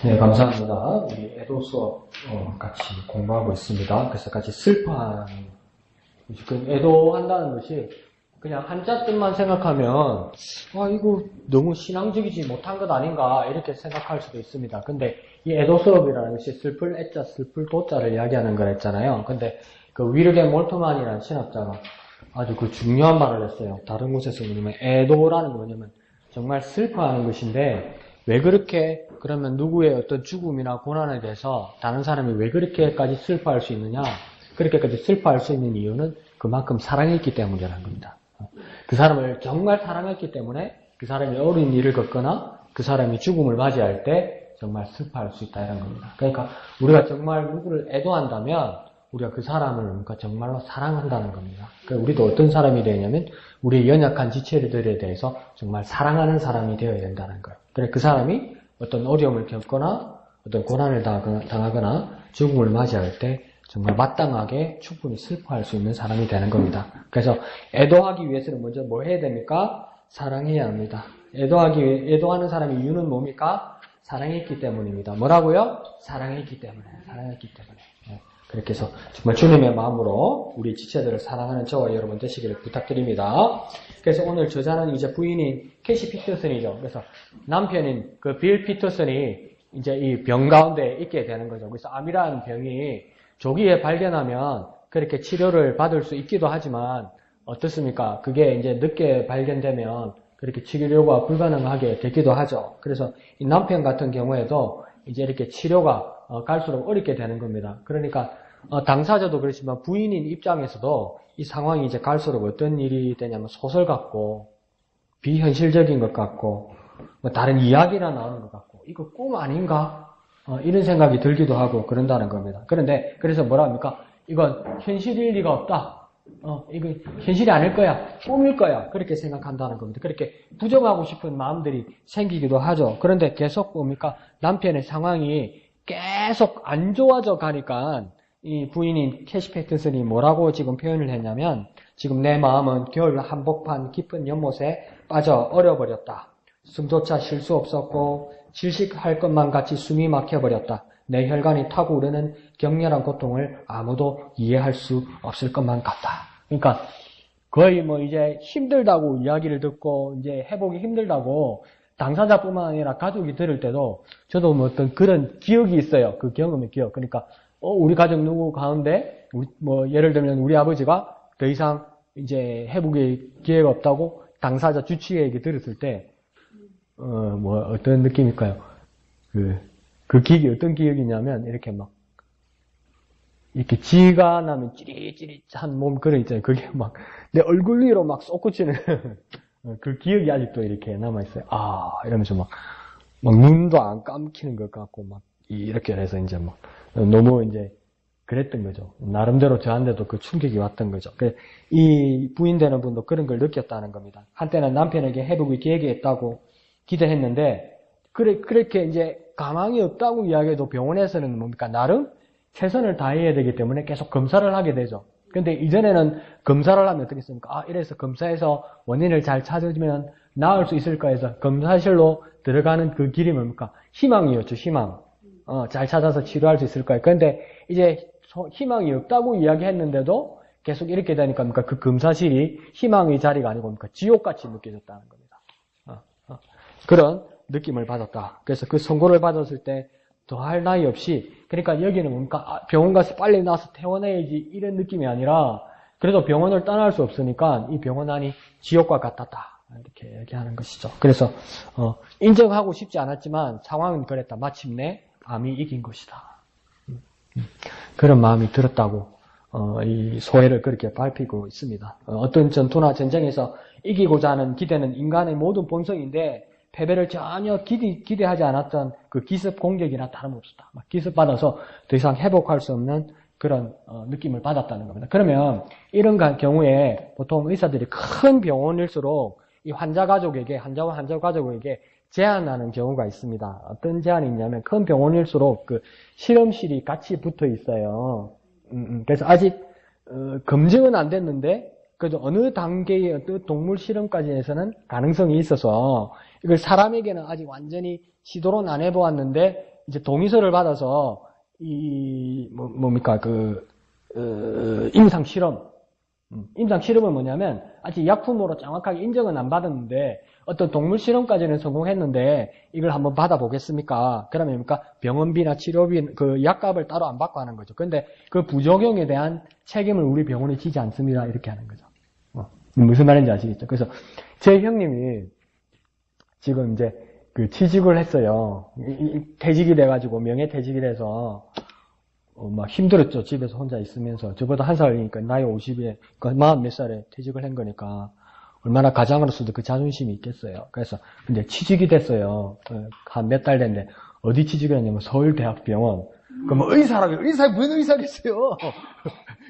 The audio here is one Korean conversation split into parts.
네, 감사합니다. 우리 애도 수업 같이 공부하고 있습니다. 그래서 같이 슬퍼하는, 애도한다는 것이 그냥 한자 뜻만 생각하면 이거 너무 신앙적이지 못한 것 아닌가 이렇게 생각할 수도 있습니다. 근데 이 애도 수업이라는 것이 슬플 애자, 슬플 도자를 이야기하는 거랬잖아요. 근데 그 위르겐 몰트만이라는 신학자가 아주 그 중요한 말을 했어요. 다른 곳에서 뭐냐면 애도라는 게 뭐냐면 정말 슬퍼하는 것인데 왜 그렇게 그러면 누구의 어떤 죽음이나 고난에 대해서 다른 사람이 왜 그렇게까지 슬퍼할 수 있느냐? 그렇게까지 슬퍼할 수 있는 이유는 그만큼 사랑했기 때문이라는 겁니다. 그 사람을 정말 사랑했기 때문에 그 사람이 어려운 일을 겪거나 그 사람이 죽음을 맞이할 때 정말 슬퍼할 수 있다 이런 겁니다. 그러니까 우리가 정말 누구를 애도한다면 우리가 그 사람을 그러니까 정말로 사랑한다는 겁니다. 그러니까 우리도 어떤 사람이 되냐면 우리의 연약한 지체들에 대해서 정말 사랑하는 사람이 되어야 된다는 거예요. 그래 그 사람이 어떤 어려움을 겪거나 어떤 고난을 당하거나 죽음을 맞이할 때 정말 마땅하게 충분히 슬퍼할 수 있는 사람이 되는 겁니다. 그래서 애도하기 위해서는 먼저 뭐 해야 됩니까? 사랑해야 합니다. 애도하는 사람의 이유는 뭡니까? 사랑했기 때문입니다. 뭐라고요? 사랑했기 때문에. 네. 그렇게 해서 정말 주님의 마음으로 우리 지체들을 사랑하는 저와 여러분 되시기를 부탁드립니다. 그래서 오늘 저자는 이제 부인인 캐시 피터슨이죠. 그래서 남편인 그 빌 피터슨이 이제 이 병 가운데 있게 되는 거죠. 그래서 암이라는 병이 조기에 발견하면 그렇게 치료를 받을 수 있기도 하지만 어떻습니까? 그게 이제 늦게 발견되면 그렇게 치료가 불가능하게 되기도 하죠. 그래서 이 남편 같은 경우에도 이제 이렇게 치료가 갈수록 어렵게 되는 겁니다. 그러니까 당사자도 그렇지만 부인인 입장에서도 이 상황이 이제 갈수록 어떤 일이 되냐면 소설 같고 비현실적인 것 같고 뭐 다른 이야기나 나오는 것 같고 이거 꿈 아닌가? 이런 생각이 들기도 하고 그런다는 겁니다. 그런데 그래서 뭐라 합니까? 이건 현실일 리가 없다. 이건 현실이 아닐 거야. 꿈일 거야. 그렇게 생각한다는 겁니다. 그렇게 부정하고 싶은 마음들이 생기기도 하죠. 그런데 계속 뭡니까? 남편의 상황이 계속 안 좋아져 가니까 이 부인인 캐시 패트슨이 뭐라고 지금 표현을 했냐면 지금 내 마음은 겨울 한복판 깊은 연못에 빠져 얼어버렸다. 숨조차 쉴 수 없었고 질식할 것만 같이 숨이 막혀버렸다. 내 혈관이 타고 오르는 격렬한 고통을 아무도 이해할 수 없을 것만 같다. 그러니까 거의 뭐 이제 힘들다고 이야기를 듣고 이제 회복이 힘들다고 당사자뿐만 아니라 가족이 들을 때도 저도 뭐 어떤 그런 기억이 있어요. 그 경험의 기억. 그러니까 우리 가족 누구 가운데 뭐 예를 들면 우리 아버지가 더 이상 이제 회복의 기회가 없다고 당사자 주치의에게 들었을 때 뭐 어떤 느낌일까요? 그 기억이 어떤 기억이냐면 이렇게 막 이렇게 지가 나면 찌릿찌릿한 몸 그런 있잖아요. 그게 막 내 얼굴 위로 막 솟구치는 그 기억이 아직도 이렇게 남아있어요. 이러면서 막 눈도 안 감기는 것 같고 막 이렇게 해서 이제 막 너무 이제 그랬던 거죠. 나름대로 저한테도 그 충격이 왔던 거죠. 이 부인 되는 분도 그런 걸 느꼈다는 겁니다. 한때는 남편에게 회복의 기회가 있다고 기대했는데 그렇게 이제 가망이 없다고 이야기해도 병원에서는 뭡니까? 나름 최선을 다해야 되기 때문에 계속 검사를 하게 되죠. 근데 이전에는 검사를 하면 어떻게 했습니까? 이래서 검사해서 원인을 잘 찾으면 나을 수 있을까 해서 검사실로 들어가는 그 길이 뭡니까? 희망이었죠, 희망. 잘 찾아서 치료할 수 있을까요? 그런데 이제 희망이 없다고 이야기했는데도 계속 이렇게 되니까 그 검사실이 희망의 자리가 아니고 지옥같이 느껴졌다는 겁니다. 그런 느낌을 받았다. 그래서 그 선고를 받았을 때 더할 나위 없이 그러니까 여기는 뭡니까? 병원 가서 빨리 나와서 퇴원해야지 이런 느낌이 아니라 그래도 병원을 떠날 수 없으니까 이 병원 안이 지옥과 같았다. 이렇게 얘기하는 것이죠. 그래서 인정하고 싶지 않았지만 상황은 그랬다. 마침내 암이 이긴 것이다. 그런 마음이 들었다고 이 소회를 그렇게 밝히고 있습니다. 어떤 전투나 전쟁에서 이기고자 하는 기대는 인간의 모든 본성인데 패배를 전혀 기대하지 않았던 그 기습 공격이나 다름없었다. 막 기습받아서 더 이상 회복할 수 없는 그런 느낌을 받았다는 겁니다. 그러면 이런 경우에 보통 의사들이 큰 병원일수록 이 환자 가족에게 제한하는 경우가 있습니다. 어떤 제한이 있냐면 큰 병원일수록 그 실험실이 같이 붙어 있어요. 그래서 아직 검증은 안 됐는데 그래도 어느 단계의 어떤 동물 실험까지에서는 가능성이 있어서 이걸 사람에게는 아직 완전히 시도는 안 해보았는데 이제 동의서를 받아서 뭡니까 임상 실험. 임상 실험은 뭐냐면 아직 약품으로 정확하게 인정은 안 받았는데 어떤 동물 실험까지는 성공했는데 이걸 한번 받아보겠습니까? 그러면 뭡니까? 병원비나 치료비 그 약값을 따로 안 받고 하는 거죠. 근데 그 부작용에 대한 책임을 우리 병원이 지지 않습니다. 이렇게 하는 거죠. 무슨 말인지 아시겠죠? 그래서 제 형님이 지금 이제 그 취직을 했어요. 퇴직이 돼가지고 명예퇴직이 돼서 막 힘들었죠. 집에서 혼자 있으면서. 저보다 한 살이니까 나이 50에, 그러니까 40 몇 살에 퇴직을 한 거니까 얼마나 가장으로서도 그 자존심이 있겠어요. 그래서 근데 취직이 됐어요. 한 몇 달 됐는데 어디 취직을 했냐면 서울대학병원. 그럼 의사라고 의사에 무슨 의사겠어요?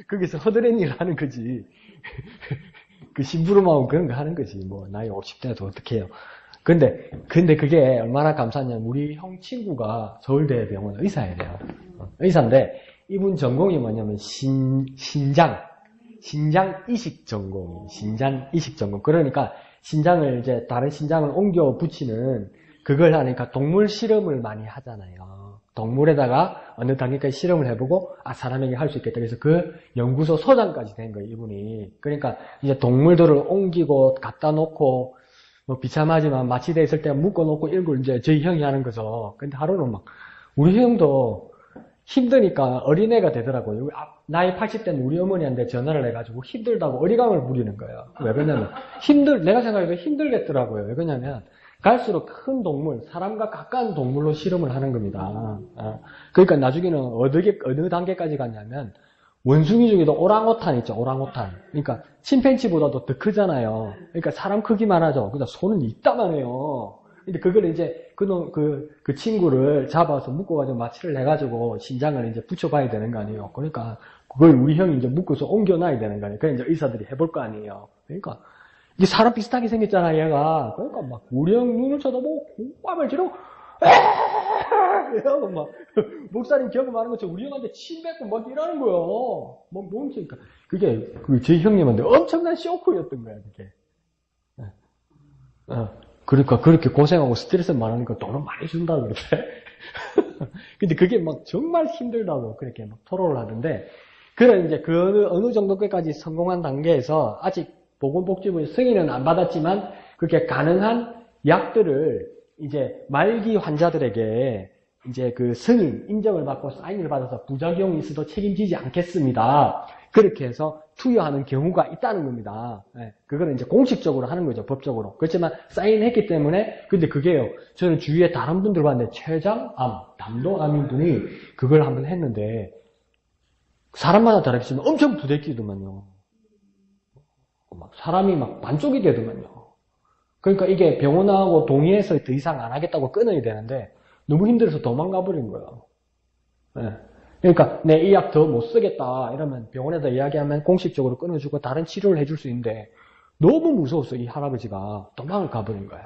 거기서 허드렛 일을 하는 거지. 그 심부름하고 그런 거 하는 거지. 뭐 나이 50대도 어떻게 해요? 근데 그게 얼마나 감사하냐면 우리 형 친구가 서울대병원 의사예요. 의사인데 이분 전공이 뭐냐면 신장 이식 전공이 신장 이식 전공. 그러니까 신장을 이제 다른 신장을 옮겨 붙이는 그걸 하니까 동물 실험을 많이 하잖아요. 동물에다가 어느 단계까지 실험을 해보고 사람에게 할 수 있겠다. 그래서 그 연구소 소장까지 된 거예요, 이분이. 그러니까 이제 동물들을 옮기고 갖다 놓고 뭐 비참하지만 마취돼 있을 때 묶어놓고 일고 이제 저희 형이 하는 거죠. 근데 하루는 막 우리 형도 힘드니까 어린애가 되더라고요. 나이 80대는 우리 어머니한테 전화를 해가지고 힘들다고 어리광을 부리는 거예요. 왜 그러냐면 내가 생각해도 힘들겠더라고요. 왜 그러냐면 갈수록 큰 동물, 사람과 가까운 동물로 실험을 하는 겁니다. 그러니까 나중에는 어느 단계까지 갔냐면 원숭이 중에도 오랑우탄 있죠, 오랑우탄. 그러니까 침팬지보다도 더 크잖아요. 그러니까 사람 크기만 하죠. 그러니까 손은 이따만해요. 근데 그걸 이제 그 친구를 잡아서 묶어가지고 마취를 해가지고 신장을 이제 붙여봐야 되는 거 아니에요. 그러니까 그걸 우리 형이 이제 묶어서 옮겨놔야 되는 거 아니에요. 그래 이제 의사들이 해볼 거 아니에요. 그러니까 이게 사람 비슷하게 생겼잖아, 얘가. 그러니까 막 우리 형 눈을 쳐다보고 고함을 지르고 이러고 막 목사님 경험하는 것처럼 우리 형한테 침 뱉고 막 이러는 거예요. 막 멈추니까 그게 제 형님한테 엄청난 쇼크였던 거야, 그게. 그러니까 그렇게 고생하고 스트레스 많으니까 돈을 많이 준다 그러대. 근데 그게 막 정말 힘들다고 그렇게 막 토로를 하던데, 그런 이제 그 어느 정도까지 성공한 단계에서 아직 보건복지부 승인은 안 받았지만 그렇게 가능한 약들을 이제 말기 환자들에게 이제 그 승인, 인정을 받고 사인을 받아서 부작용이 있어도 책임지지 않겠습니다. 그렇게 해서 투여하는 경우가 있다는 겁니다. 그거는 이제 공식적으로 하는 거죠, 법적으로. 그렇지만 사인했기 때문에, 근데 그게요, 저는 주위에 다른 분들 봤는데, 췌장암, 담도암인 분이 그걸 한번 했는데, 사람마다 다르겠지만 엄청 부대끼더만요. 사람이 막 반쪽이 되더만요. 그러니까 이게 병원하고 동의해서 더 이상 안 하겠다고 끊어야 되는데, 너무 힘들어서 도망가 버린 거예요. 그러니까 내 이 약 더 못 쓰겠다 이러면 병원에다 이야기하면 공식적으로 끊어주고 다른 치료를 해줄 수 있는데 너무 무서웠어, 이 할아버지가. 도망을 가버린 거예요.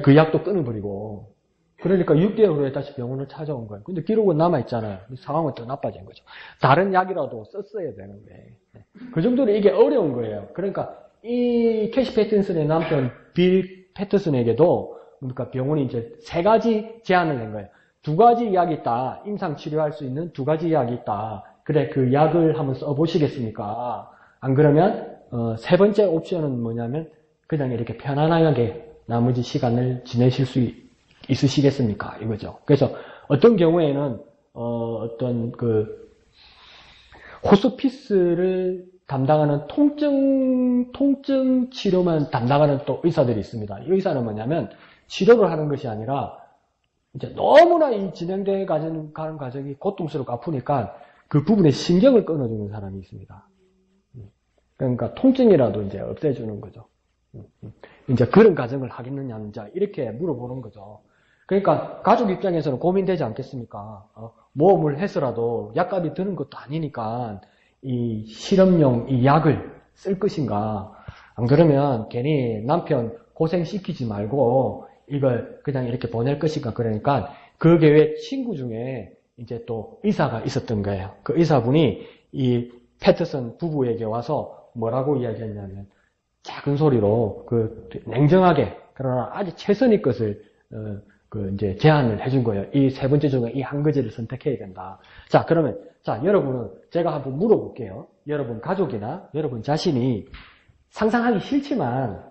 그 약도 끊어버리고. 그러니까 6개월 후에 다시 병원을 찾아온 거예요. 근데 기록은 남아있잖아요. 상황은 더 나빠진 거죠. 다른 약이라도 썼어야 되는데. 그 정도로 이게 어려운 거예요. 그러니까 이 캐시 패틴슨의 남편 빌 패터슨에게도 그러니까 병원이 이제 3가지 제안을 낸 거예요. 2가지 약이 있다. 임상 치료할 수 있는 2가지 약이 있다. 그래, 그 약을 한번 써보시겠습니까? 안 그러면 3번째 옵션은 뭐냐면 그냥 이렇게 편안하게 나머지 시간을 지내실 수 있으시겠습니까? 이거죠. 그래서 어떤 경우에는 어떤 그 호스피스를 담당하는 통증 치료만 담당하는 또 의사들이 있습니다. 이 의사는 뭐냐면 치료를 하는 것이 아니라 이제 너무나 이 진행돼 가는 과정이 고통스럽고 아프니까 그 부분에 신경을 끊어주는 사람이 있습니다. 그러니까 통증이라도 이제 없애주는 거죠. 이제 그런 과정을 하겠느냐, 이제 이렇게 물어보는 거죠. 그러니까 가족 입장에서는 고민되지 않겠습니까? 모험을 해서라도 약값이 드는 것도 아니니까 이 실험용 이 약을 쓸 것인가? 안 그러면 괜히 남편 고생시키지 말고 이걸 그냥 이렇게 보낼 것인가? 그러니까 그 외에 친구 중에 이제 또 의사가 있었던 거예요. 그 의사분이 이 패터슨 부부에게 와서 뭐라고 이야기했냐면 작은 소리로 그 냉정하게 그러나 아주 최선의 것을 이제 제안을 해준 거예요. 이 세 번째 중에 이 한 가지를 선택해야 된다. 자, 그러면, 여러분은 제가 한번 물어볼게요. 여러분 가족이나 여러분 자신이 상상하기 싫지만,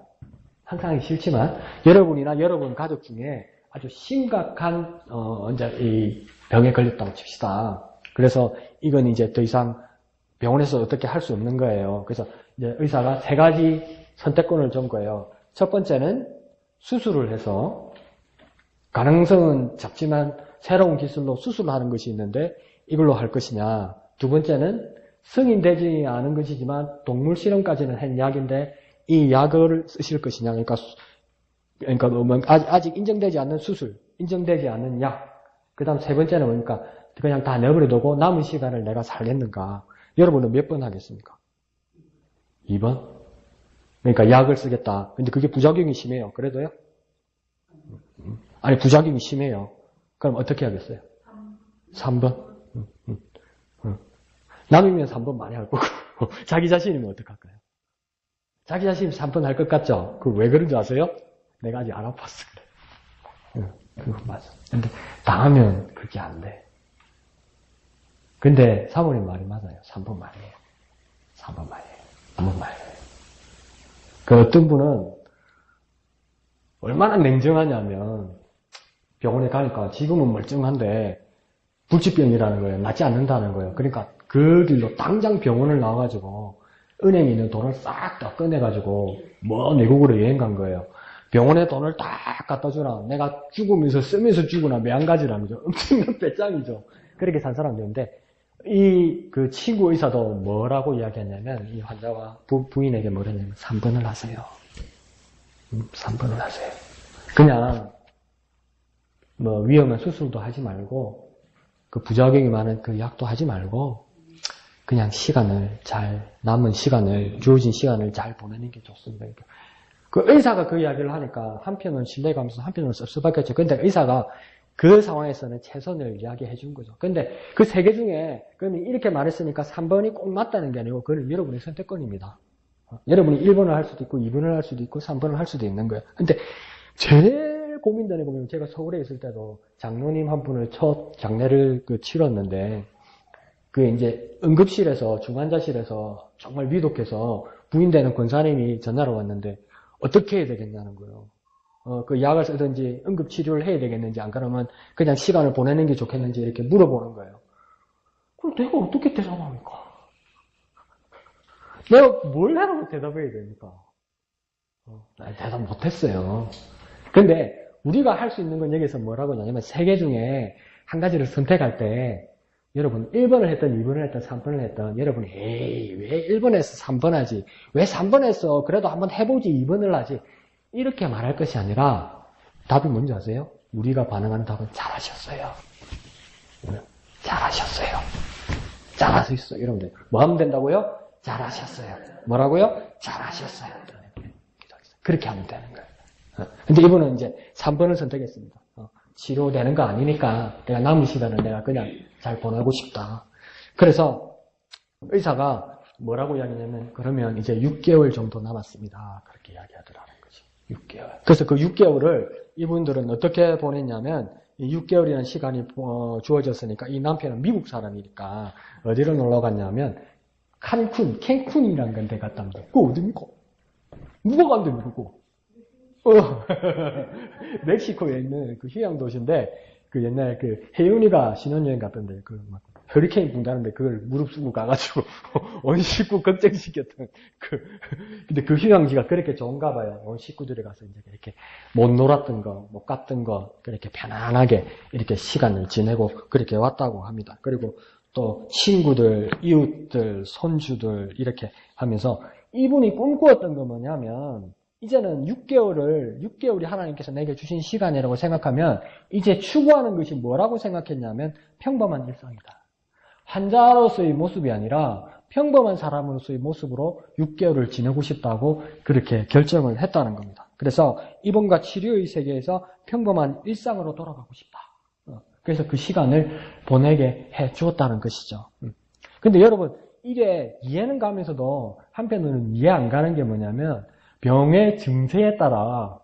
여러분이나 여러분 가족 중에 아주 심각한, 이제 이 병에 걸렸다고 칩시다. 그래서 이건 이제 더 이상 병원에서 어떻게 할 수 없는 거예요. 그래서 이제 의사가 세 가지 선택권을 준 거예요. 첫 번째는 수술을 해서 가능성은 작지만 새로운 기술로 수술하는 것이 있는데 이걸로 할 것이냐. 두 번째는 승인되지 않은 것이지만 동물 실험까지는 한 약인데 이 약을 쓰실 것이냐. 그러니까 아직 인정되지 않는 수술, 인정되지 않는 약. 그 다음 세 번째는 뭡니까? 그냥 다 내버려두고 남은 시간을 내가 살겠는가. 여러분은 몇 번 하겠습니까? 2번? 그러니까 약을 쓰겠다. 근데 그게 부작용이 심해요. 그래도요? 아니, 부작용이 심해요. 그럼 어떻게 하겠어요? 3번? 남이면 3번 많이 할 거고, 자기 자신이면 어떡할까요? 자기 자신이 3번 할 것 같죠? 그 왜 그런 줄 아세요? 내가 아직 안 아팠어. 그래. 그거 맞아. 근데 당하면 그게 안 돼. 근데 사모님 말이 맞아요. 3번 말이에요. 3번 말이에요. 3번 말이에요. 그 어떤 분은 얼마나 냉정하냐면 병원에 가니까 지금은 멀쩡한데 불치병이라는 거예요. 낫지 않는다는 거예요. 그러니까 그 길로 당장 병원을 나와가지고 은행에 있는 돈을 싹 다 꺼내가지고 외국으로 여행 간 거예요. 병원에 돈을 딱 갖다 주라. 내가 죽으면서 쓰면서 죽으나 매한가지라면서 엄청난 배짱이죠. 그렇게 산 사람도 있는데 그 친구 의사도 뭐라고 이야기했냐면 이 환자가 부인에게 뭐랬냐면 3번을 하세요. 3번을 하세요. 그냥 위험한 수술도 하지 말고 그 부작용이 많은 그 약도 하지 말고 그냥 남은 시간을 주어진 시간을 잘 보내는 게 좋습니다. 그 의사가 그 이야기를 하니까 한편은 신뢰가면서 한편은 섭섭했겠죠. 근데 의사가 그 상황에서는 최선을 이야기해 준 거죠. 근데 그 세 개 중에 그러면 이렇게 말했으니까 3번이 꼭 맞다는 게 아니고 그건 여러분의 선택권입니다. 여러분이 1번을 할 수도 있고 2번을 할 수도 있고 3번을 할 수도 있는 거예요. 근데 제일 고민되는 거 보면 제가 서울에 있을 때도 장로님 한 분을 첫 장례를 치렀는데 그 이제 응급실에서 중환자실에서 정말 위독해서 부인되는 권사님이 전화로 왔는데 어떻게 해야 되겠냐는 거예요. 그 약을 쓰든지 응급치료를 해야 되겠는지 안 그러면 그냥 시간을 보내는 게 좋겠는지 이렇게 물어보는 거예요. 그럼 내가 어떻게 대답합니까? 내가 뭘 해라고 대답해야 됩니까? 대답 못했어요. 근데 우리가 할 수 있는 건 여기서 뭐라고 하냐면 세 개 중에 한 가지를 선택할 때 여러분 1번을 했던 2번을 했던 3번을 했던 여러분이 에이 왜 1번에서 3번 하지? 왜 3번 했어? 그래도 한번 해보지 2번을 하지? 이렇게 말할 것이 아니라 답이 뭔지 아세요? 우리가 반응하는 답은 잘하셨어요. 잘하셨어요. 잘하셨어요. 이러면 뭐 하면 된다고요? 잘하셨어요. 뭐라고요? 잘하셨어요. 그렇게 하면 되는 거예요. 근데 이분은 이제 3번을 선택했습니다. 치료되는 거 아니니까 내가 남은 시간을 내가 그냥 잘 보내고 싶다. 그래서 의사가 뭐라고 이야기냐면 그러면 이제 6개월 정도 남았습니다. 그렇게 이야기하더라는 거죠. 6개월. 그래서 그 6개월을 이분들은 어떻게 보냈냐면 이 6개월이라는 시간이 주어졌으니까 이 남편은 미국 사람이니까 어디로 놀러 갔냐면 캔쿤이라는 데 갔답니다. 그거 어딥니까? 누가 간대 미국고? 멕시코에 있는 그 휴양 도시인데 그 옛날에 그 혜윤이가 신혼여행 갔던데 그 막 허리케인 분다는데 그걸 무릅쓰고 가가지고 온 식구 걱정시켰던 근데 그 휴양지가 그렇게 좋은가 봐요. 온 식구들이 가서 이제 이렇게 못 놀았던 거, 못 갔던 거 그렇게 편안하게 이렇게 시간을 지내고 그렇게 왔다고 합니다. 그리고 또 친구들, 이웃들, 손주들 이렇게 하면서 이분이 꿈꾸었던 건 뭐냐면 이제는 6개월이 하나님께서 내게 주신 시간이라고 생각하면 이제 추구하는 것이 뭐라고 생각했냐면 평범한 일상이다. 환자로서의 모습이 아니라 평범한 사람으로서의 모습으로 6개월을 지내고 싶다고 그렇게 결정을 했다는 겁니다. 그래서 입원과 치료의 세계에서 평범한 일상으로 돌아가고 싶다. 그래서 그 시간을 보내게 해 주었다는 것이죠. 근데 여러분 이게 이해는 가면서도 한편으로는 이해 안 가는 게 뭐냐면 병의 증세에 따라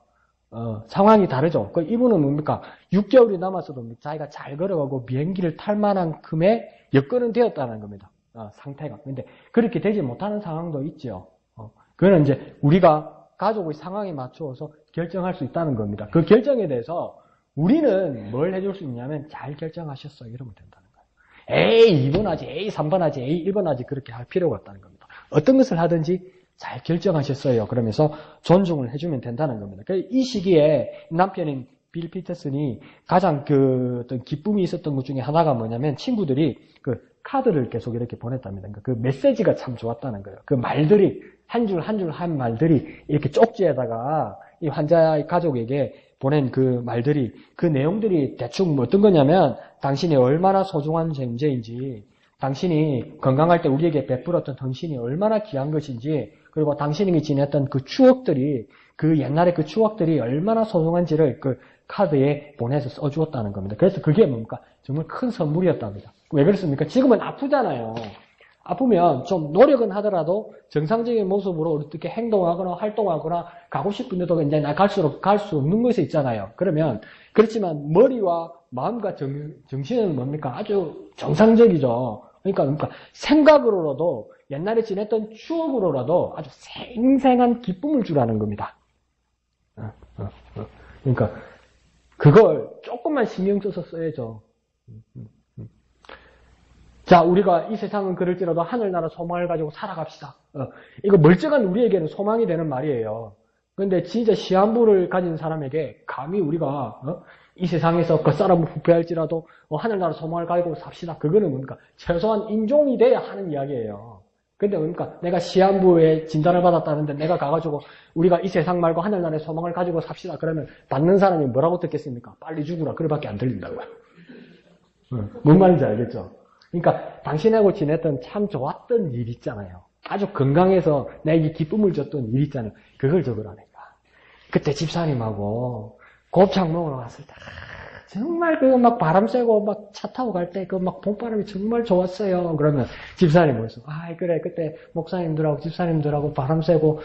상황이 다르죠. 이분은 뭡니까? 6개월이 남았어도 자기가 잘 걸어가고 비행기를 탈 만큼의 여건은 되었다는 겁니다. 상태가. 근데 그렇게 되지 못하는 상황도 있죠. 그거는 이제 우리가 가족의 상황에 맞추어서 결정할 수 있다는 겁니다. 그 결정에 대해서 우리는 뭘 해줄 수 있냐면 잘 결정하셨어요. 이러면 된다는 거예요. 에이 2번 하지, 에이 3번 하지, 에이 1번 하지 그렇게 할 필요가 없다는 겁니다. 어떤 것을 하든지 잘 결정하셨어요. 그러면서 존중을 해주면 된다는 겁니다. 이 시기에 남편인 빌 피터슨이 가장 어떤 기쁨이 있었던 것 중에 하나가 뭐냐면 친구들이 그 카드를 계속 이렇게 보냈답니다. 그러니까 그 메시지가 참 좋았다는 거예요. 그 말들이 한 줄 한 줄 한 말들이 이렇게 쪽지에다가 이 환자의 가족에게 보낸 그 말들이 그 내용들이 대충 어떤 거냐면 당신이 얼마나 소중한 존재인지 당신이 건강할 때 우리에게 베풀었던 당신이 얼마나 귀한 것인지 그리고 당신이 지냈던 그 추억들이 그 옛날의 그 추억들이 얼마나 소중한지를 그 카드에 보내서 써주었다는 겁니다. 그래서 그게 뭡니까? 정말 큰 선물이었답니다. 왜 그렇습니까? 지금은 아프잖아요. 아프면 좀 노력은 하더라도 정상적인 모습으로 어떻게 행동하거나 활동하거나 가고 싶은데도 이제 나 갈수록 갈 수 없는 것이 있잖아요. 그렇지만 머리와 마음과 정신은 뭡니까? 아주 정상적이죠. 그러니까 생각으로라도 옛날에 지냈던 추억으로라도 아주 생생한 기쁨을 주라는 겁니다. 그러니까 그걸 조금만 신경 써서 써야죠. 자, 우리가 이 세상은 그럴지라도 하늘나라 소망을 가지고 살아갑시다. 이거 멀쩡한 우리에게는 소망이 되는 말이에요. 그런데 진짜 시한부를 가진 사람에게 감히 우리가 이 세상에서 겉사람을 부패할지라도 하늘나라 소망을 가지고 삽시다. 그거는 뭡니까? 최소한 인종이 돼야 하는 이야기예요. 근데 뭡니까? 내가 시한부에 진단을 받았다는데 내가 가가지고 우리가 이 세상 말고 하늘나라의 소망을 가지고 삽시다. 그러면 받는 사람이 뭐라고 듣겠습니까? 빨리 죽으라. 그래밖에 안 들린다고요. 뭔 말인지 알겠죠? 그러니까 당신하고 지냈던 참 좋았던 일 있잖아요. 아주 건강해서 내게 기쁨을 줬던 일 있잖아요. 그걸 적으라니까. 그때 집사님하고 곱창 먹으러 갔을 때 정말 그 막 바람 쐬고 막 차 타고 갈 때 그 막 봄바람이 정말 좋았어요. 그러면 집사님 뭐였어? 아 그래 그때 목사님들하고 집사님들하고 바람 쐬고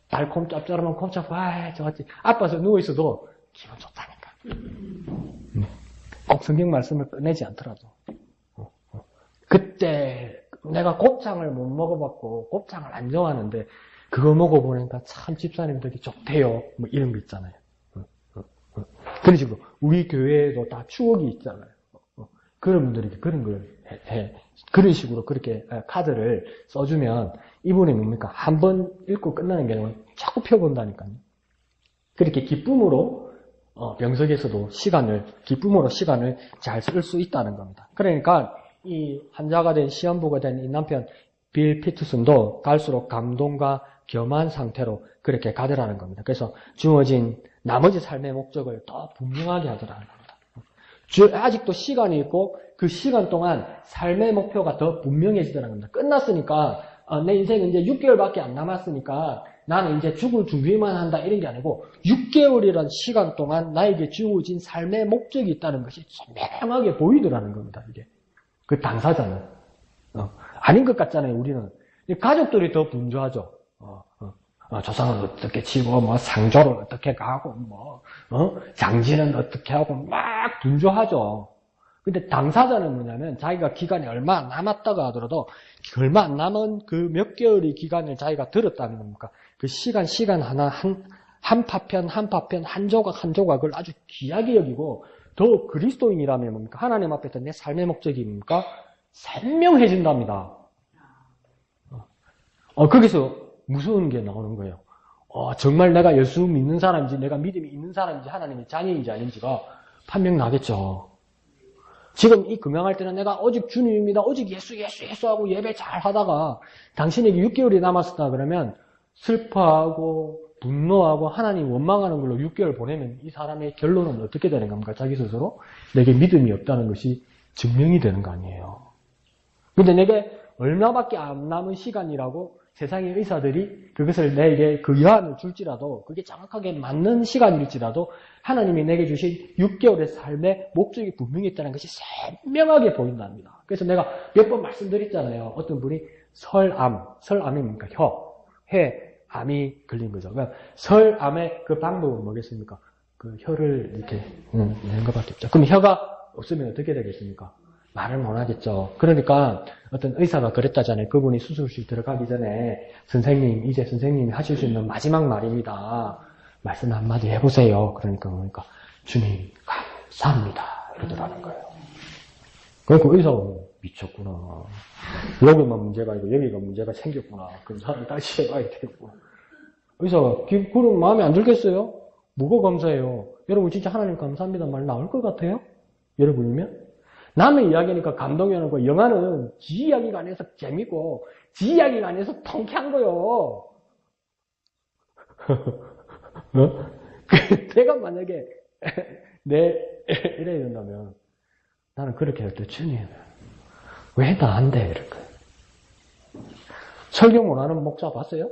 달콤 짭짤한 곱창 좋았지. 아파서 누워 있어도 기분 좋다니까. 꼭 성경 말씀을 꺼내지 않더라도. 그때 내가 곱창을 못 먹어봤고 곱창을 안 좋아하는데 그거 먹어보니까 참 집사님들이 좋대요. 뭐 이런 거 있잖아요. 그런 식으로 우리 교회에도 다 추억이 있잖아요. 그런 분들에게 그런 걸 해. 그런 식으로 그렇게 카드를 써주면 이분이 뭡니까? 한 번 읽고 끝나는 게 아니라 자꾸 펴본다니까요. 그렇게 기쁨으로 병석에서도 기쁨으로 시간을 잘 쓸 수 있다는 겁니다. 그러니까 이 환자가 된 시한부가 된 이 남편 빌 피터슨도 갈수록 감동과 겸한 상태로 그렇게 가더라는 겁니다. 그래서 주어진 나머지 삶의 목적을 더 분명하게 하더라는 겁니다. 아직도 시간이 있고 그 시간 동안 삶의 목표가 더 분명해지더라는 겁니다. 끝났으니까 내 인생은 이제 6개월밖에 안 남았으니까 나는 이제 죽을 준비만 한다 이런 게 아니고 6개월이라는 시간 동안 나에게 주어진 삶의 목적이 있다는 것이 선명하게 보이더라는 겁니다. 이게. 그 당사자는. 아닌 것 같잖아요, 우리는. 가족들이 더 분주하죠. 조상은 어떻게 치고, 상조를 어떻게 가고, 장지는 어떻게 하고, 막 분주하죠. 근데 당사자는 뭐냐면, 자기가 기간이 얼마 안 남았다고 하더라도, 얼마 안 남은 그 몇 개월의 기간을 자기가 들었다는 겁니까? 그 시간 하나, 한 파편, 한 조각을 아주 귀하게 여기고, 더 그리스도인이라면 뭡니까? 하나님 앞에서 내 삶의 목적이 뭡니까? 선명해진답니다. 거기서 무서운 게 나오는 거예요. 정말 내가 예수 믿는 사람인지, 내가 믿음이 있는 사람인지, 하나님의 자녀인지 아닌지가 판명 나겠죠. 지금 이 금양할 때는 내가 오직 주님입니다. 오직 예수 하고 예배 잘 하다가 당신에게 6개월이 남았다 그러면 슬퍼하고 분노하고 하나님 원망하는 걸로 6개월 보내면 이 사람의 결론은 어떻게 되는 겁니까? 자기 스스로 내게 믿음이 없다는 것이 증명이 되는 거 아니에요. 근데 내게 얼마밖에 안 남은 시간이라고 세상의 의사들이 그것을 내게 그 여한을 줄지라도 그게 정확하게 맞는 시간일지라도 하나님이 내게 주신 6개월의 삶의 목적이 분명히 있다는 것이 선명하게 보인답니다. 그래서 내가 몇 번 말씀드렸잖아요. 어떤 분이 설암이 뭡니까? 회 암이 걸린 거죠. 그러니까 설암의 그 방법은 뭐겠습니까? 그 혀를 이렇게 내는 것밖에 없죠. 그럼 혀가 없으면 어떻게 되겠습니까? 말을 못 하겠죠. 그러니까 어떤 의사가 그랬다잖아요. 그분이 수술실 들어가기 전에 선생님, 이제 선생님이 하실 수 있는 마지막 말입니다. 말씀 한마디 해보세요. 그러니까 주님 감사합니다. 이러더라는 거예요. 그러니까 의사가 미쳤구나. 여기만 문제가 아니고 여기가 문제가 생겼구나. 그럼 사람 다시 해봐야 되겠구나. 의사가 그럼 마음에 안 들겠어요? 뭐가 감사해요? 여러분 진짜 하나님 감사합니다 말 나올 것 같아요? 여러분이면? 남의 이야기니까 감동이 오는 거. 영화는 지 이야기가 아니어서 재밌고 지 이야기가 아니어서 통쾌한 거요. 어? 내가 만약에 이래야 된다면 나는 그렇게 할 때 주님 왜 나한테 이럴까? 설교 못하는 목사 봤어요?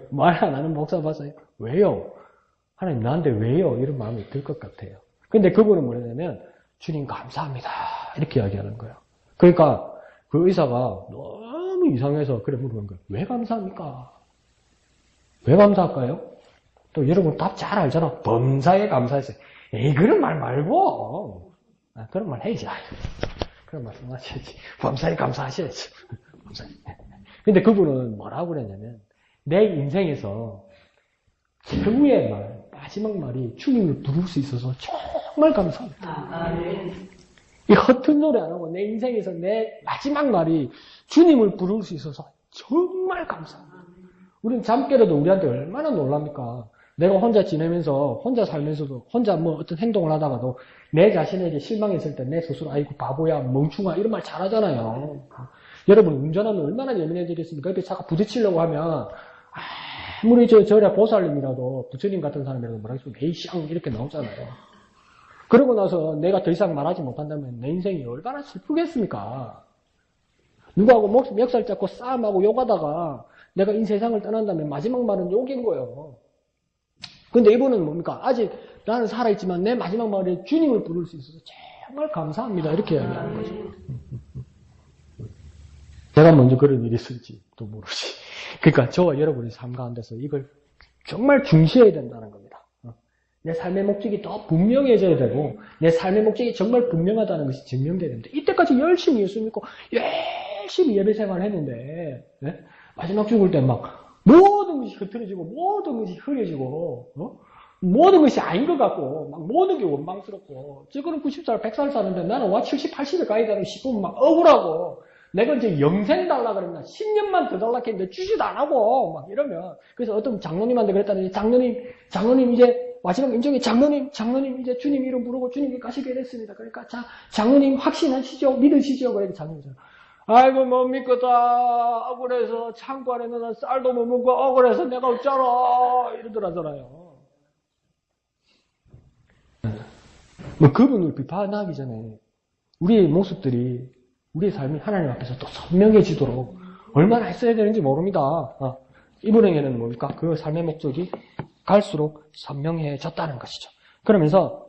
말 안 하는 목사 봤어요? 왜요? 하나님 나한테 왜요? 이런 마음이 들 것 같아요. 근데 그분은 뭐냐면 주님 감사합니다 이렇게 이야기하는 거예요. 그러니까 그 의사가 너무 이상해서 그래 물어보는 거예요. 왜 감사합니까? 왜 감사할까요? 또 여러분 답 잘 알잖아. 범사에 감사했어요. 에이 그런 말 말고 그런 말 해야지. 그런 말씀 하셔야지. 범사에 감사하셔야지. 근데 그분은 뭐라고 그랬냐면 내 인생에서 최후의 말, 마지막 말이 주님을 부를 수 있어서 정말 감사합니다. 이 허튼 소리 안 하고 내 인생에서 내 마지막 말이 주님을 부를 수 있어서 정말 감사합니다. 우리는 잠 깨려도 우리한테 얼마나 놀랍니까? 내가 혼자 지내면서, 혼자 살면서도, 혼자 뭐 어떤 행동을 하다가도 내 자신에게 실망했을 때 내 스스로 아이고 바보야, 멍충아 이런 말 잘하잖아요. 여러분 운전하면 얼마나 예민해지겠습니까? 이렇게 차가 부딪히려고 하면 아무리 저래 보살님이라도 부처님 같은 사람이라도 뭐라 해서 에이 쌍 이렇게 나오잖아요. 그러고 나서 내가 더 이상 말하지 못한다면 내 인생이 얼마나 슬프겠습니까? 누구하고 멱살 잡고 싸움하고 욕하다가 내가 이 세상을 떠난다면 마지막 말은 욕인 거예요. 근데 이분은 뭡니까? 아직 나는 살아있지만 내 마지막 말에 주님을 부를 수 있어서 정말 감사합니다. 이렇게 이야기하는 거죠. 내가 먼저 그런 일이 있을지도 모르지. 그러니까 저와 여러분의 삶 가운데서 이걸 정말 중시해야 된다는 겁니다. 내 삶의 목적이 더 분명해져야 되고 내 삶의 목적이 정말 분명하다는 것이 증명돼야 됩니다. 이때까지 열심히 예수 믿고 열심히 예배 생활을 했는데 네? 마지막 죽을 때 막 모든 것이 흐트러지고 모든 것이 흐려지고 모든 것이 아닌 것 같고 막 모든 게 원망스럽고 지금은 90살 100살 사는데 나는 와 70, 80에 가야 되는 싶으면 막 억울하고 내가 이제 영생 달라 그랬나 10년만 더 달라 했는데 주지도 안 하고 막 이러면 그래서 어떤 장로님한테 그랬다더니 장로님 이제 마지막 인정이 장로님 이제 주님 이름 부르고 주님께 가시게 됐습니다. 그러니까 자 장로님 확신하시죠? 믿으시죠? 그러니까 장로님 아이고 못 믿겠다. 억울해서 창고 안에 넣어놓은 쌀도 못 먹고 억울해서 내가 어쩌라 이러더라잖아요. 뭐 그분을 비판하기 전에 우리의 모습들이 우리의 삶이 하나님 앞에서 또 선명해지도록 얼마나 했어야 되는지 모릅니다. 이분에게는 뭡니까? 그 삶의 목적이 갈수록 선명해졌다는 것이죠. 그러면서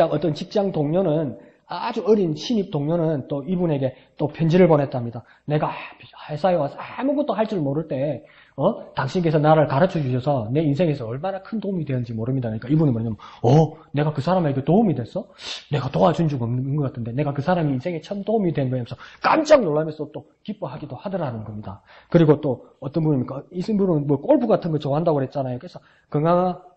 어떤 직장 동료는 아주 어린 신입 동료는 또 이분에게 또 편지를 보냈답니다. 내가 회사에 와서 아무것도 할 줄 모를 때 당신께서 나를 가르쳐 주셔서 내 인생에서 얼마나 큰 도움이 되었는지 모릅니다. 그러니까 이분이 뭐냐면 내가 그 사람에게 도움이 됐어? 내가 도와준 적 없는 것 같은데 내가 그 사람이 인생에 참 도움이 된 거면서 깜짝 놀라면서 또 기뻐하기도 하더라는 겁니다. 그리고 또 어떤 분입니까? 이 분은 뭐 골프 같은 거 좋아한다고 그랬잖아요. 그래서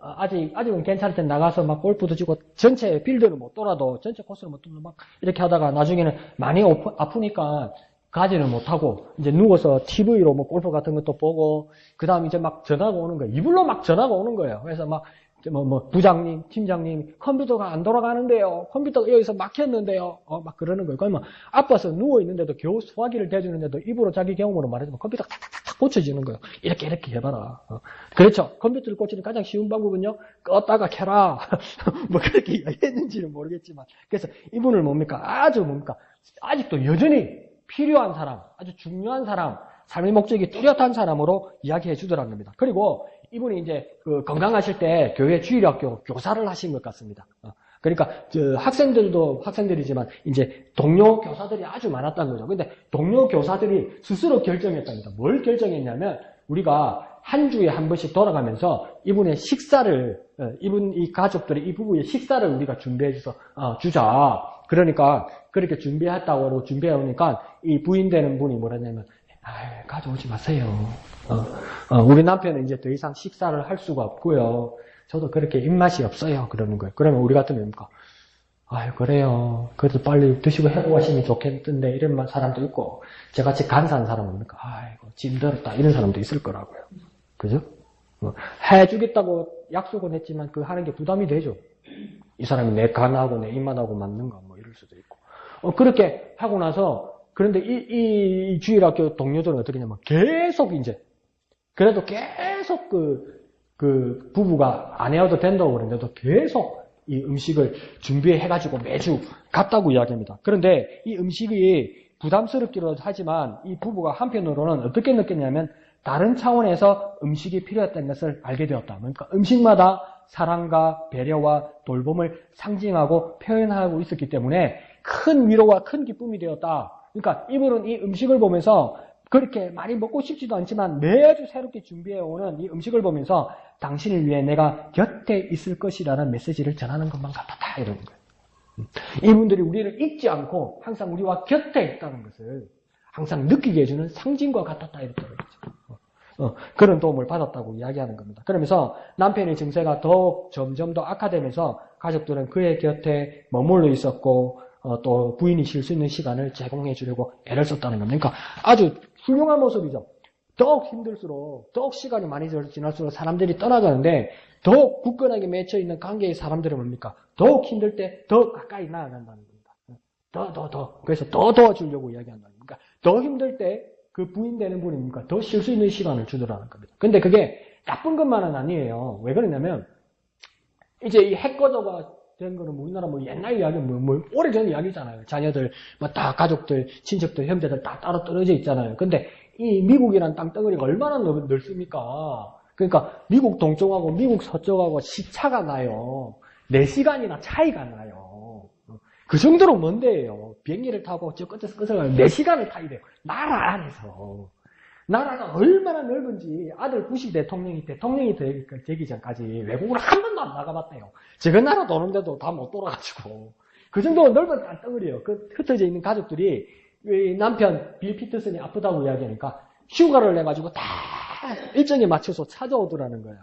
아직은 괜찮을 때 나가서 막 골프도 치고 전체 필드를 못 돌아도 전체 코스를 못 돌아도 막 이렇게 하다가 나중에는 많이 아프니까 가지는 못하고 이제 누워서 TV로 뭐 골프 같은 것도 보고 그 다음 이제 막 전화가 오는 거예요. 이불로 막 전화가 오는 거예요. 그래서 막 부장님, 팀장님 컴퓨터가 안 돌아가는데요. 컴퓨터가 여기서 막혔는데요. 막 그러는 거예요. 그러면 아파서 누워 있는데도 겨우 소화기를 대주는데도 입으로 자기 경험으로 말해주면 컴퓨터가 탁탁탁 고쳐지는 거예요. 이렇게 해봐라. 그렇죠. 컴퓨터를 고치는 가장 쉬운 방법은요. 껐다가 켜라. 뭐 그렇게 했는지는 모르겠지만 그래서 이분을 아직도 여전히 필요한 사람, 아주 중요한 사람, 삶의 목적이 뚜렷한 사람으로 이야기해 주더라는 겁니다. 그리고 이분이 이제 건강하실 때 교회 주일학교 교사를 하신 것 같습니다. 그러니까 학생들도 학생들이지만 이제 동료 교사들이 아주 많았다는 거죠. 근데 동료 교사들이 스스로 결정했답니다. 뭘 결정했냐면 우리가 한 주에 한 번씩 돌아가면서 이분의 식사를, 이 가족들의 이 부부의 식사를 우리가 준비해줘서, 주자. 그러니까, 그렇게 준비했다고 준비해오니까 이 부인 되는 분이 뭐라냐면, 가져오지 마세요. 우리 남편은 이제 더 이상 식사를 할 수가 없고요. 저도 그렇게 입맛이 없어요. 그러는 거예요. 그러면 우리 같으면 뭡니까? 그래요. 그래도 빨리 드시고 회복하시면 좋겠던데, 이런 사람도 있고, 저같이 간사한 사람은 뭡니까? 힘들었다. 이런 사람도 있을 거라고요. 그죠? 해주겠다고 약속은 했지만, 그 하는 게 부담이 되죠. 이 사람이 내 간하고 내 입맛하고 맞는가, 이럴 수도 있고. 그렇게 하고 나서, 그런데 이 주일학교 동료들은 어떻게 하냐면, 계속 그래도 계속 그 부부가 안 해도 된다고 그러는데도 계속 이 음식을 준비해가지고 매주 갔다고 이야기합니다. 그런데 이 음식이 부담스럽기도 하지만 이 부부가 한편으로는 어떻게 느꼈냐면 다른 차원에서 음식이 필요했다는 것을 알게 되었다. 그러니까 음식마다 사랑과 배려와 돌봄을 상징하고 표현하고 있었기 때문에 큰 위로와 큰 기쁨이 되었다. 그러니까 이분은 이 음식을 보면서 그렇게 많이 먹고 싶지도 않지만 매주 새롭게 준비해오는 이 음식을 보면서 당신을 위해 내가 곁에 있을 것이라는 메시지를 전하는 것만 같았다. 이러는 거예요. 이분들이 우리를 잊지 않고 항상 우리와 곁에 있다는 것을 항상 느끼게 해주는 상징과 같았다. 이렇다는 거죠. 그런 도움을 받았다고 이야기하는 겁니다. 그러면서 남편의 증세가 더욱 점점 더 악화되면서 가족들은 그의 곁에 머물러 있었고 또 부인이 쉴 수 있는 시간을 제공해 주려고 애를 썼다는 겁니다. 그러니까 아주 훌륭한 모습이죠. 더욱 힘들수록, 더욱 시간이 많이 지날수록 사람들이 떠나가는데 더욱 굳건하게 맺혀있는 관계의 사람들은 뭡니까? 더욱 힘들 때 더 가까이 나아간다는 겁니다. 더. 그래서 더 도와주려고 이야기한다는 겁니다. 더 힘들 때 그 부인 되는 분이니까 더 쉴 수 있는 시간을 주더라는 겁니다. 근데 그게 나쁜 것만은 아니에요. 왜 그러냐면 이제 이 핵거저가 된 거는 우리나라 옛날 이야기, 오래전 이야기잖아요. 자녀들, 다 가족들, 친척들, 형제들 다 따로 떨어져 있잖아요. 근데 이 미국이란 땅덩어리가 얼마나 넓습니까? 그러니까 미국 동쪽하고 미국 서쪽하고 시차가 나요. 4시간이나 차이가 나요. 그 정도로 먼데요. 비행기를 타고 저 끝에서 끝을 가면 4시간을 타야 돼요. 나라 안에서. 나라가 얼마나 넓은지 아들 부시 대통령이 되기 전까지 외국을 한 번도 안 나가봤대요. 저 나라 도는데도 다 못 돌아가지고. 그 정도로 넓은 땅덩어리예요. 그 흩어져 있는 가족들이 남편 빌 피터슨이 아프다고 이야기하니까 휴가를 내가지고 다 일정에 맞춰서 찾아오더라는 거예요.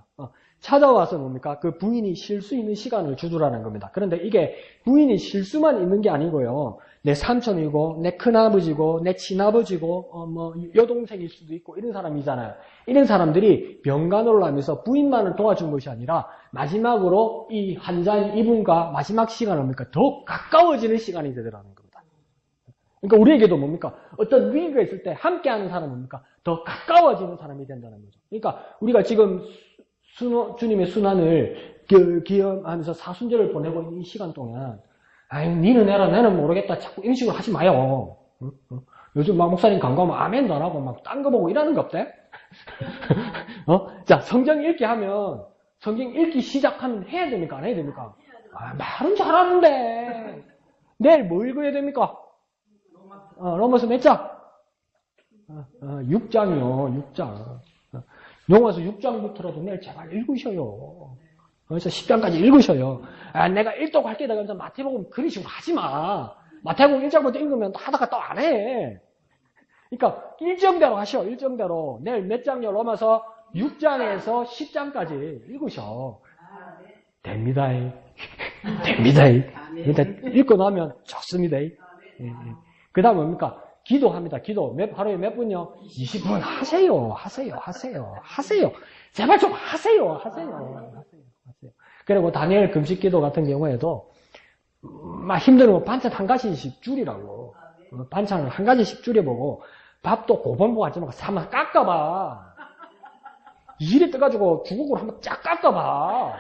찾아와서 뭡니까? 그 부인이 쉴 수 있는 시간을 주더라는 겁니다. 그런데 이게 부인이 쉴 수만 있는 게 아니고요. 내 삼촌이고, 내 큰아버지고, 내 친아버지고, 여동생일 수도 있고, 이런 사람이잖아요. 이런 사람들이 병간호를 하면서 부인만을 도와준 것이 아니라, 마지막으로 이 환자인 이분과 마지막 시간은 뭡니까? 더 가까워지는 시간이 되더라는 겁니다. 그러니까 우리에게도 뭡니까? 어떤 위기가 있을 때 함께하는 사람은 뭡니까? 더 가까워지는 사람이 된다는 거죠. 그러니까 우리가 지금 주님의 순환을 기념하면서 사순절을 보내고 있는 이 시간 동안 니는 해라, 나는 모르겠다. 자꾸 이런 식으로 하지 마요. 요즘 목사님 간과하면 아멘도 안 하고 딴 거 보고 이러는 거 없대? 자, 성경 읽기 하면, 성경 읽기 시작하면 해야 됩니까? 안 해야 됩니까? 말은 잘하는데. 내일 뭐 읽어야 됩니까? 로마서 몇 장? 6장이요, 6장. 로마서 6장부터라도 내일 제발 읽으셔요. 그래서 10장까지 읽으셔요. 내가 일독 할게 되면서 마태복음 그런 식으로 하지 마. 마태복음 1장부터 읽으면 하다가 또 안 해. 그러니까 일정대로 하셔. 일정대로. 내일 몇 장요? 로마서 6장에서 10장까지 읽으셔. 됩니다. 됩니다. 읽고 나면 좋습니다. 그 다음 뭡니까? 기도합니다. 기도. 하루에 몇 분요? 20분 하세요. 제발 좀 하세요. 그리고 다니엘 금식 기도 같은 경우에도 막 힘들면 반찬 한 가지씩 줄이라고. 반찬을 한 가지씩 줄여보고 밥도 고번보 하지 말고 사면 깎아봐. 일에 떠가지고 주걱으로 한번 쫙 깎아봐.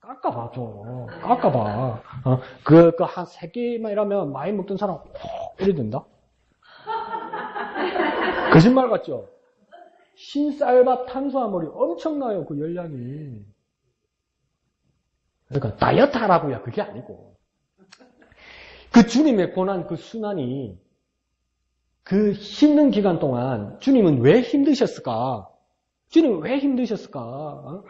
깎아봐 좀. 깎아봐. 한 3끼만 이러면 많이 먹던 사람 이래 된다? 거짓말 같죠? 흰쌀밥 탄수화물이 엄청나요. 그 열량이. 그러니까 다이어트 하라고요. 그게 아니고. 그 주님의 고난, 그 순환이 그 힘든 기간 동안 주님은 왜 힘드셨을까? 주님 왜 힘드셨을까?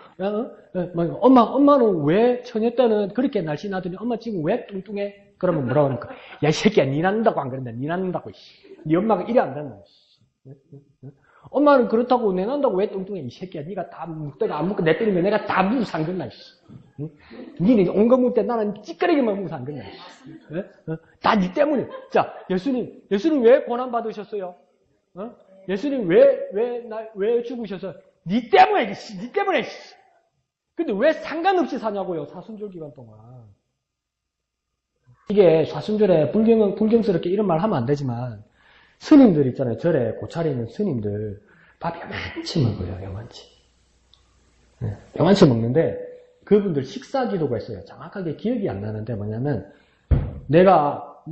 엄마는 왜 처녀 때는 그렇게 날씬하더니 엄마 지금 왜 뚱뚱해? 그러면 뭐라고 하니까 야, 이 새끼야, 니 낳는다고 안 그런다. 니 낳는다고. 니 엄마가 이래 안 된다. 엄마는 그렇다고 내 낳는다고 왜 뚱뚱해? 이 새끼야, 니가 다 묵다가 안 묵고 내 때리면 내가 다 묵고 산 건다. 니는 온갖 묵을 때 나는 찌끄레기만 묵고 산 건다. 다 니 때문에. 자, 예수님 왜 고난 받으셨어요? 예수님 왜 죽으셨어요? 니 때문에. 근데 왜 상관없이 사냐고요? 사순절 기간 동안. 이게 사순절에 불경스럽게 이런 말 하면 안 되지만 스님들 있잖아요. 절에 고차리 있는 스님들 밥 요만치 먹어요. 요만치 먹는데 그분들 식사 기도가 있어요. 정확하게 기억이 안 나는데 뭐냐면 내가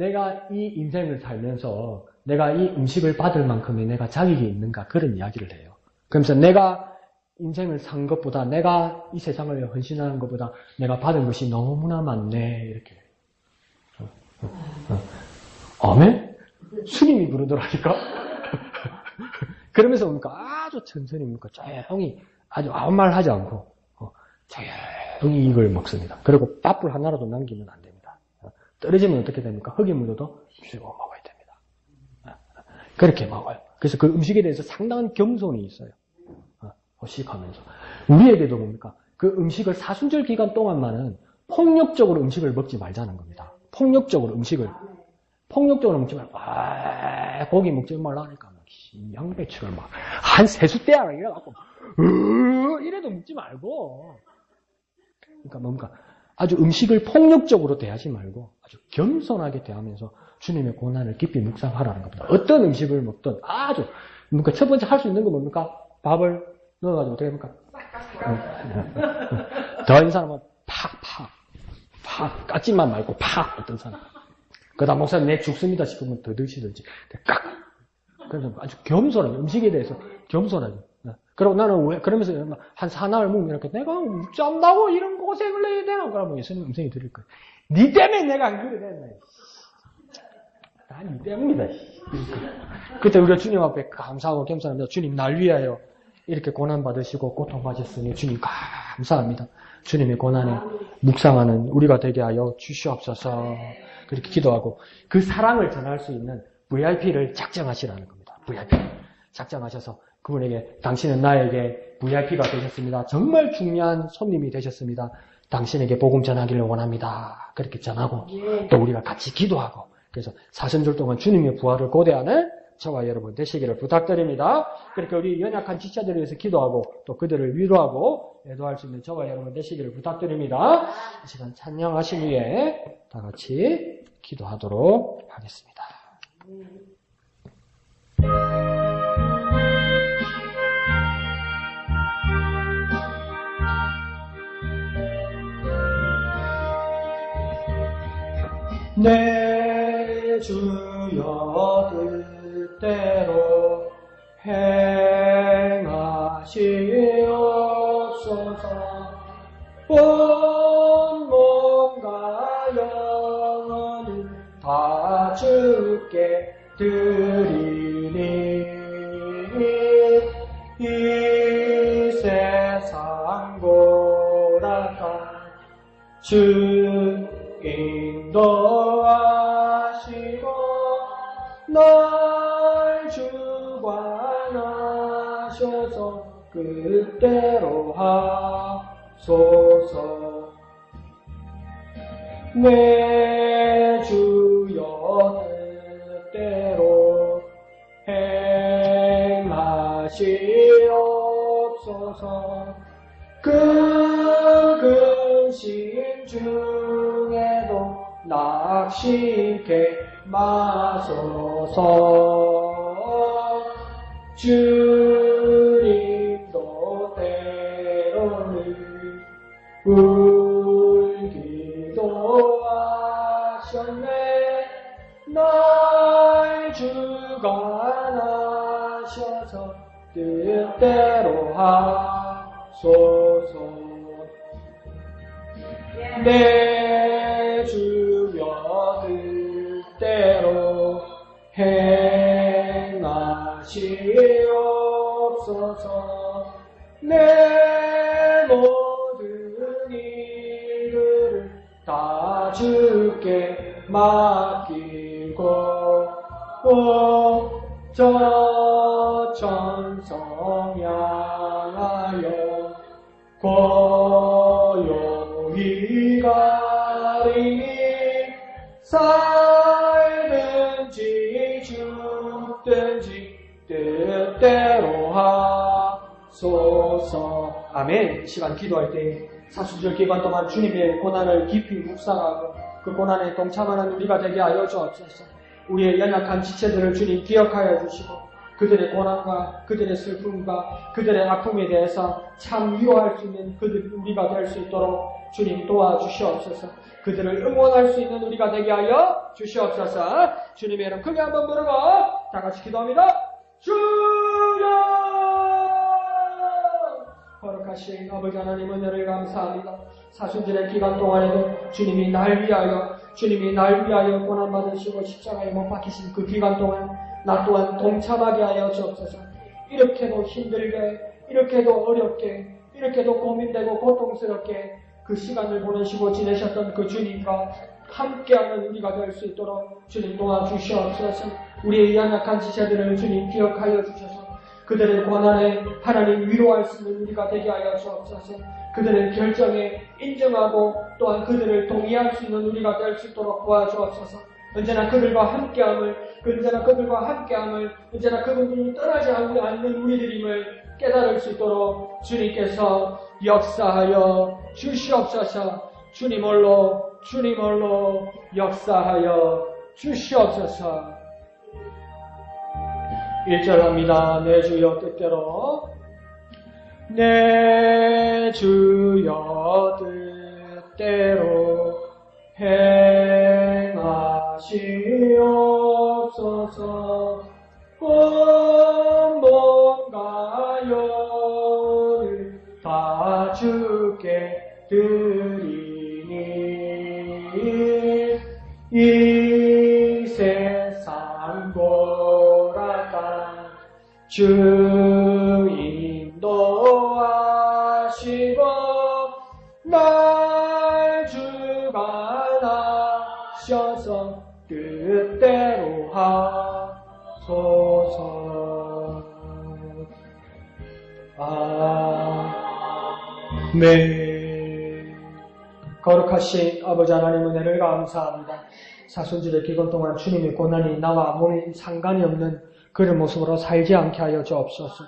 이 인생을 살면서 내가 이 음식을 받을 만큼의 내가 자격이 있는가 그런 이야기를 해요. 그러면서 내가 인생을 산 것보다 내가 이 세상을 헌신하는 것보다 내가 받은 것이 너무나 많네 이렇게. 아멘? 스님이 그러더라니까. 그러면서 뭡니까 아주 천천히 뭡니까 조용히 아주 아무 말 하지 않고 조용히 이걸 먹습니다. 그리고 밥을 하나라도 남기면 안 됩니다. 떨어지면 어떻게 됩니까? 흙이 묻어도 씹어 먹어야 됩니다. 그렇게 먹어요. 그래서 그 음식에 대해서 상당한 겸손이 있어요. 호식하면서. 우리에게도 뭡니까? 그 음식을 사순절 기간 동안만은 폭력적으로 음식을 먹지 말자는 겁니다. 폭력적으로 먹지 말고, 고기 먹지 말라니까, 양배추를 한 세숫대야, 이래갖고, 이래도 먹지 말고. 그러니까 뭡니까? 아주 음식을 폭력적으로 대하지 말고, 아주 겸손하게 대하면서 주님의 고난을 깊이 묵상하라는 겁니다. 어떤 음식을 먹든 아주, 뭡니까? 첫 번째 할 수 있는 건 뭡니까? 밥을 넣어가지고 어떻게 합니까? 더 있는 사람은 팍, 깎지만 말고 팍, 어떤 사람. 그 다음 목사님 내 죽습니다 싶으면 더 드시든지, 깍. 그래서 아주 겸손하게, 음식에 대해서 겸손하게. 그리고 나는 왜, 그러면서 한 사나흘 먹으면 이렇게 내가 짠다고 이런 고생을 해야 되나? 그러면 예수님 음성이 들릴 거예요. 니 때문에 내가 안 그래 됐나? 니 때문이다. 그때 우리가 주님 앞에 감사하고 겸손합니다. 주님 날 위하여 이렇게 고난받으시고 고통받으셨으니 주님 감사합니다. 주님의 고난에 묵상하는 우리가 되게 하여 주시옵소서. 그렇게 기도하고 그 사랑을 전할 수 있는 VIP를 작정하시라는 겁니다. VIP를 작정하셔서 그분에게 당신은 나에게 VIP가 되셨습니다. 정말 중요한 손님이 되셨습니다. 당신에게 복음 전하기를 원합니다. 그렇게 전하고 또 우리가 같이 기도하고 그래서 사순절 동안 주님의 부활을 고대하는 저와 여러분 되시기를 부탁드립니다. 그렇게 우리 연약한 지체들을 위해서 기도하고 또 그들을 위로하고 애도할 수 있는 저와 여러분 되시기를 부탁드립니다. 이 시간 찬양하신 후에 다 같이 기도하도록 하겠습니다. 내 주여 뜻대로 행하시옵소서. 온 몸과 영혼을 다 주께 드리니 이 세상 고락한 주 인도하시고 날 주관하셔서 그대로 하소서. 내 주여 뜻대로 행하시옵소서. 그 근심 중에도 낙심케 마소서. 주님도 때로는 울기도 하셨네. 날 주관하셔서 뜻대로 하소서. 내 주여 뜻대로 행하시옵소서. 내 모든 일들을 다 주께 맡기고 저 천성 향하여 고요히 가리니 살든지 죽든지 뜻대로 하소서. 아멘. 이 시간 기도할 때 사순절 기간 동안 주님의 고난을 깊이 묵상하고 그 고난에 동참하는 우리가 되게 하여 주옵소서. 우리의 연약한 지체들을 주님 기억하여 주시고 그들의 고난과 그들의 슬픔과 그들의 아픔에 대해서 참 위로할 수 있는 우리가 될 수 있도록 주님 도와주시옵소서. 그들을 응원할 수 있는 우리가 되게 하여 주시옵소서. 주님의 이름 크게 한번 부르고 다 같이 기도합니다. 주여! 거룩하신 아버지 하나님 은혜를 감사합니다. 사순절의 기간 동안에도 주님이 날 위하여 고난받으시고 십자가에 못 박히신 그 기간 동안 나 또한 동참하게 하여 주옵소서. 이렇게도 힘들게, 이렇게도 어렵게, 이렇게도 고민되고 고통스럽게 그 시간을 보내시고 지내셨던 그 주님과 함께하는 우리가 될 수 있도록 주님 도와주시옵소서. 우리의 연약한 지체들을 주님 기억하여 주셔서 그들의 고난에 하나님 위로할 수 있는 우리가 되게 하여 주옵소서. 그들의 결정에 인정하고 또한 그들을 동의할 수 있는 우리가 될 수 있도록 도와주옵소서. 언제나 그들과 함께함을, 언제나 그분들을 떠나지 않는 우리들임을 깨달을 수 있도록 주님께서 역사하여 주시옵소서. 주님 홀로 역사하여 주시옵소서. 1절 합니다. 내 주여 뜻대로, 내 주여 뜻대로 행하시옵소서. 온 몸과 영을 다 주께 드리니 이 세상 돌아가 주 인도하시고 날 주관하셔서 뜻대로 하소서. 아멘. 거룩하신 아버지 하나님 은혜를 감사합니다. 사순절의 기간 동안 주님의 고난이 나와 몸에 상관이 없는 그런 모습으로 살지 않게 하여 주옵소서.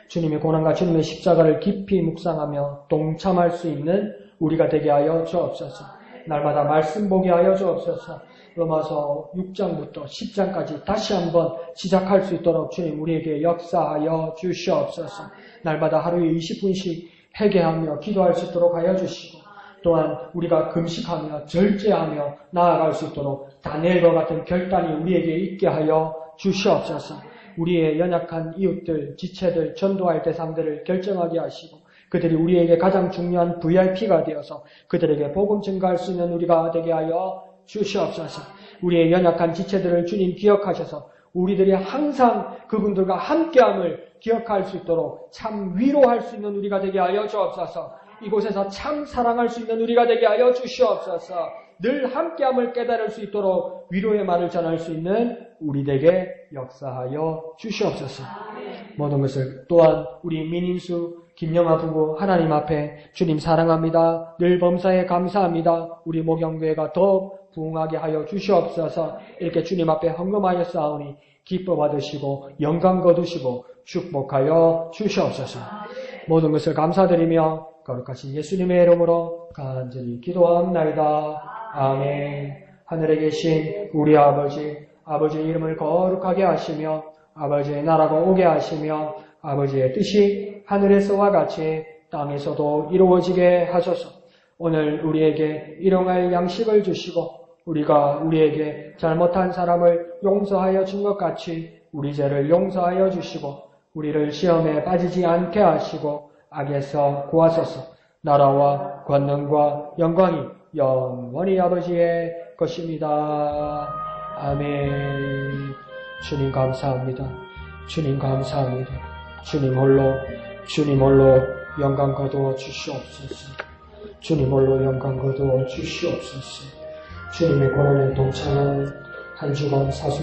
주님의 고난과 주님의 십자가를 깊이 묵상하며 동참할 수 있는 우리가 되게 하여 주옵소서. 날마다 말씀 보게 하여 주옵소서. 로마서 6장부터 10장까지 다시 한번 시작할 수 있도록 주님 우리에게 역사하여 주시옵소서. 날마다 하루에 20분씩 회개하며 기도할 수 있도록 하여 주시고 또한 우리가 금식하며 절제하며 나아갈 수 있도록 다니엘과 같은 결단이 우리에게 있게 하여 주시옵소서. 우리의 연약한 이웃들, 지체들, 전도할 대상들을 결정하게 하시고 그들이 우리에게 가장 중요한 VIP가 되어서 그들에게 복음 증가할 수 있는 우리가 되게 하여 주시옵소서. 우리의 연약한 지체들을 주님 기억하셔서 우리들이 항상 그분들과 함께함을 기억할 수 있도록 참 위로할 수 있는 우리가 되게 하여 주옵소서. 이곳에서 참 사랑할 수 있는 우리가 되게 하여 주시옵소서. 늘 함께함을 깨달을 수 있도록 위로의 말을 전할 수 있는 우리에게 역사하여 주시옵소서. 모든 것을 또한 우리 민인수 김영아 부부 하나님 앞에 주님 사랑합니다. 늘 범사에 감사합니다. 우리 목영교회가 더욱 부흥하게 하여 주시옵소서. 이렇게 주님 앞에 헌금하여 싸우니 기뻐 받으시고 영광 거두시고 축복하여 주시옵소서. 모든 것을 감사드리며 거룩하신 예수님의 이름으로 간절히 기도합나이다. 아멘. 하늘에 계신 우리 아버지의 이름을 거룩하게 하시며 아버지의 나라가 오게 하시며 아버지의 뜻이 하늘에서와 같이 땅에서도 이루어지게 하소서. 오늘 우리에게 일용할 양식을 주시고 우리가 우리에게 잘못한 사람을 용서하여 준 것 같이 우리 죄를 용서하여 주시고 우리를 시험에 빠지지 않게 하시고 악에서 구하소서. 나라와 권능과 영광이 영원히 아버지의 것입니다. 아멘. 주님 감사합니다. 주님 감사합니다. 주님 홀로 영광 거두어 주시옵소서. 주님 홀로 영광 거두어 주시옵소서. 주님의 고난에 동참한 한 주간 사순